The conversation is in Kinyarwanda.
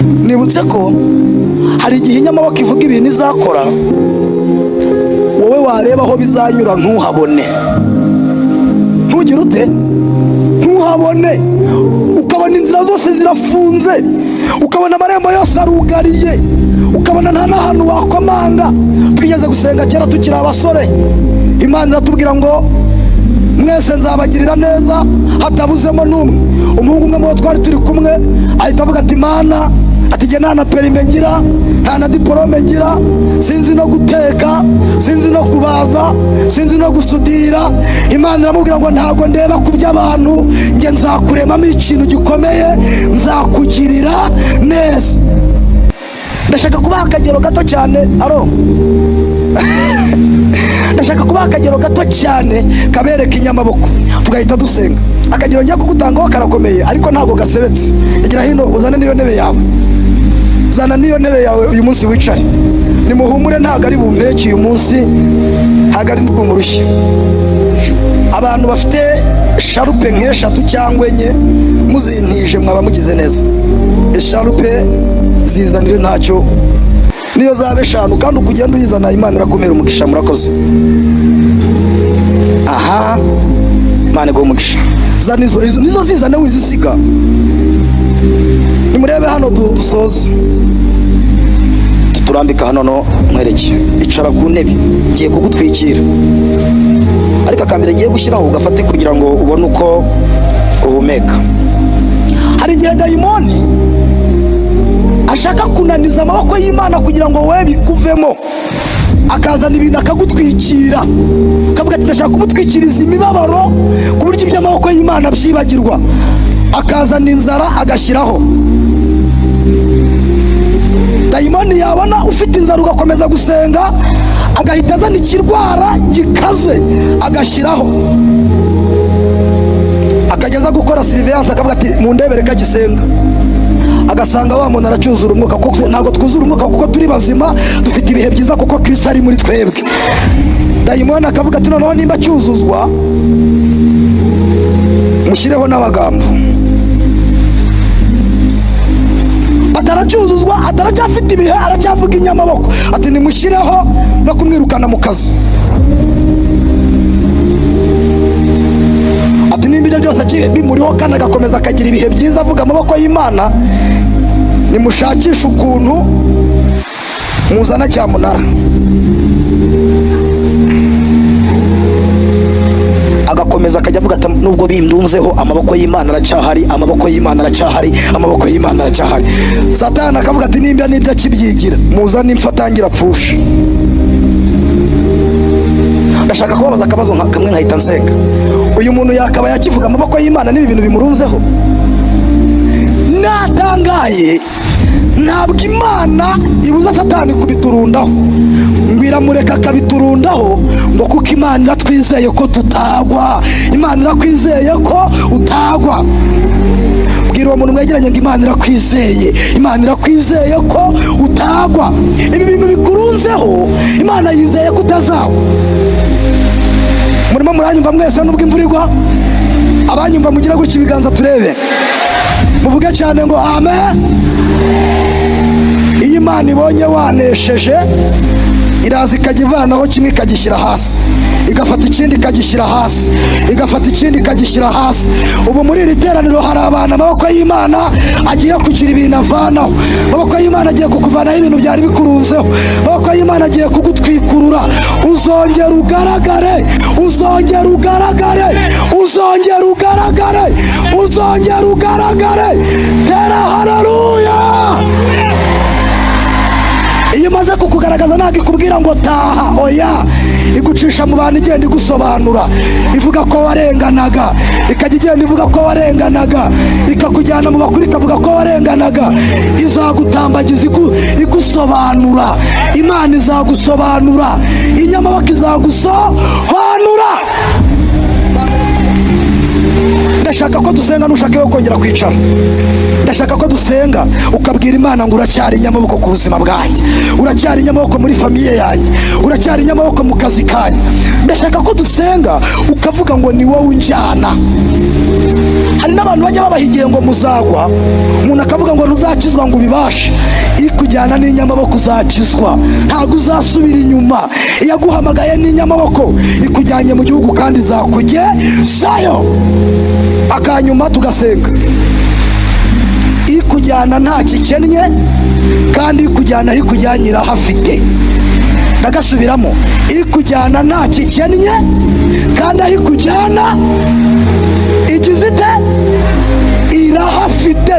nibutse ko hari igihe inyamaboko ivuga ibintu izakora, wowe wareba aho bizanyura ntuhabone, ntugire ute, ntuhabone, ukabona inzira zose zirafunze, ukabona amarembo yose arugariye, ukabona nta n'ahantu wakomanga. Twigeze gusenga kera tukiri abasore, Imana iratubwira ngo mwese nzabagirira neza hatabuzemo n'umwe. Umuhungu umwe mu twari turi kumwe ahita avuga ati Mana, ati jye nta na perime ngira, nta na diporome ngira, sinzi no guteka, sinzi no kubaza, sinzi no gusudira. Imana iramubwira ngo ntago ndeba ku by'abantu, njye nzakuremamo ikintu gikomeye, nzakugirira neza. Ndashaka kubaha akagero gato cyane, ndashaka kubaha akagero gato cyane kabereka inyamaboko, tugahita dusenga. Akagero njya kugutangaho karakomeye ariko ntabwo gasebetse. Igira hino uzane niyo ntebe yawe, zana niyo ntebe yawe uyu munsi wicare. Nimuhumure ntabwo ari bumpeke uyu munsi, ntabwo ari bumurushye. Abantu bafite sharupe nk'eshatu cyangwa enye muzintije mwaba mugize neza. Esharupe zizanire ntacyo, niyo zaba eshanu kandi ukugenda uyizana Imana irakumera umugisha. Murakoze. Aha, Imana iguhe umugisha. Zana nizo zizane wizisiga. Nimurebe hano dusoze, tuturambika hano no mwereke. Icara ku ntebe, ngiye kugutwikira, ariko akambere ngiye gushyiraho ugafate kugira ngo ubone uko uhumeka. Hari igihe dayimoni ashaka kunaniza amaboko y'Imana kugira ngo wewe bikuvemo, akazana ibintu akagutwikira, akavuga ati ndashaka kumutwikiriza imibabaro ku buryo iby'amaboko y'Imana byibagirwa, akazana inzara agashyiraho. Dayimoni yabona ufite inzara ugakomeza gusenga, agahita azana ikirwara gikaze agashyiraho, akageza gukora surveillance akavuga ati mundebere kagisenga, agasanga wa muntu aracyuzura umwuka. Kuko ntabwo twuzura umwuka kuko turi bazima, dufite ibihe byiza kuko Kristo ari muri twebwe. Dayimoni akavuga ati noneho nimba cyuzuzwa mushyireho n'amagambo. Ataracyuzuzwa, ataracyafite ibihe, aracyavuga inyamaboko ati nimushyireho no kumwirukana mu kazi. Ati nimba ibyo byose bimuriho kandi agakomeza akagira ibihe byiza avuga amaboko y'Imana, nimushakishe ukuntu muzana cyamunara. Agakomeza akajya avuga ati nubwo bindunzeho amaboko y'Imana aracyahari, amaboko y'Imana aracyahari, amaboko y'Imana aracyahari. Satani akavuga ati nimba nibyo akibyigira, muzane imfatangira apfusha. Ndashaka kubabaza akabazo kamwe nkahita nsenga. Uyu muntu yakaba yakivuga amaboko y'Imana n'ibi bintu bimurunzeho? Natangaye, ntabwo Imana ibuza Satani kubiturundaho, ngo iramureka akabiturundaho, ngo kuko Imana iratwizeye ko tutagwa. Imana irakwizeye ko utagwa. Bwira uwo muntu mwegeranye ngo Imana irakwizeye, Imana irakwizeye ko utagwa. Ibi bintu bikurunzeho, Imana yizeye ko utazagwa. Murimo muranyumva mwese nubwo imvura igwa? Abanyumva mugira gutya ibiganza turebe, muvuge cyane ngo amen. Iyo Imana ibonye wanesheje, iraza ikajya ivanaho kimwe ikagishyira hasi, igafata ikindi ikagishyira hasi, igafata ikindi ikagishyira hasi. Ubu muri iri teraniro hari abantu amaboko y'Imana agiye kugira ibintu avanaho. Amaboko y'Imana agiye kukuvanaho ibintu byari bikurunzeho. Amaboko y'Imana agiye kugutwikurura. Uzongera ugaragare, uzongera ugaragare, uzongera ugaragare, uzongera ugaragare. Tera haleluya. Iyo imaze kukugaragaza ntabwo ikubwira ngo taha, oya, igucisha mu bantu igenda igusobanura. Ivuga ko warenganaga, ikajya igenda ivuga ko warenganaga, ikakujyana mu bakuru ikavuga ko warenganaga. Izagutambagiza igusobanura. Imana izagusobanura, inyamaboko izagusobanura. ndashaka ko dusenga, nushaka yo kongera kwicara. Ndashaka ko dusenga ukabwira Imana ngo uracyari inyamaboko ku buzima bwanjye, uracyari inyamaboko muri famiye yanjye, uracyari inyamaboko mu kazi kanjye. Ndashaka ko dusenga ukavuga ngo ni wowe unjyana. Hari n'abantu bajya babahigiye ngo muzagwa, umuntu akavuga ngo ntuzakizwa ngo ubibashe. Ikujyana n'inyamaboko uzakizwa, ntabwo uzasubira inyuma. Iyaguhamagaye n'inyamaboko, ikujyanye mu gihugu kandi izakugezayo. Akanyuma tugasenga. Ikujyana nta kikennye, kandi ikujyana aho ikujyanye irahafite. Ndagasubiramo, ikujyana nta kikennye, kandi aho ikujyana igize ite? Irahafite.